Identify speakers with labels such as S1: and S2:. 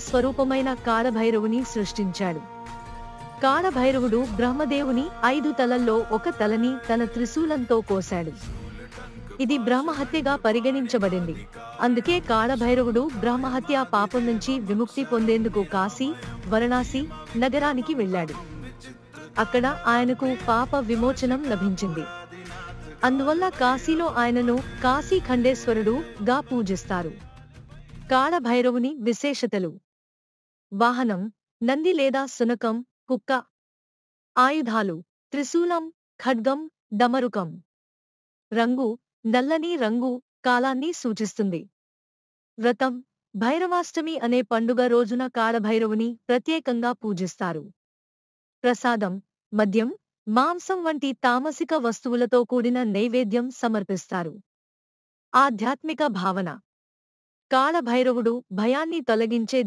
S1: స్వరూపమైన కాళభైరవుని సృష్టించాడు. కాళభైరవుడు బ్రహ్మదేవుని 5 తలల్లో ఒక తలని తన త్రిశూలంతో కోశాడు. ఇది బ్రహ్మహత్యగా పరిగణించబడింది. అందుకే కాళభైరవుడు బ్రహ్మహత్య పాపం నుంచి విముక్తి పొందేందుకు కాశీ, వారణాసి నగరానికి వెళ్ళాడు. అక్కడ ఆయనకు పాప విమోచనం లభించింది. అందువల్ల కాశీలో ఆయనను కాశీ ఖండేశ్వరుడు గా పూజిస్తారు. కాళభైరవుని విశేషతలు: వాహనం నంది లేదా శునకం, కుక్క. ఆయుధాలు త్రిశూలం, ఖడ్గం, డమరుకం. రంగు నల్లని రంగు కాలాన్ని సూచిస్తుంది. వ్రతం భైరవాష్టమి అనే పండుగ రోజున కాళభైరవుని ప్రత్యేకంగా పూజిస్తారు. ప్రసాదం మద్యం, మాంసం వంటి తామసిక వస్తువులతో కూడిన నైవేద్యం సమర్పిస్తారు. ఆధ్యాత్మిక భావన: కాళభైరవుడు భయాన్ని తొలగించే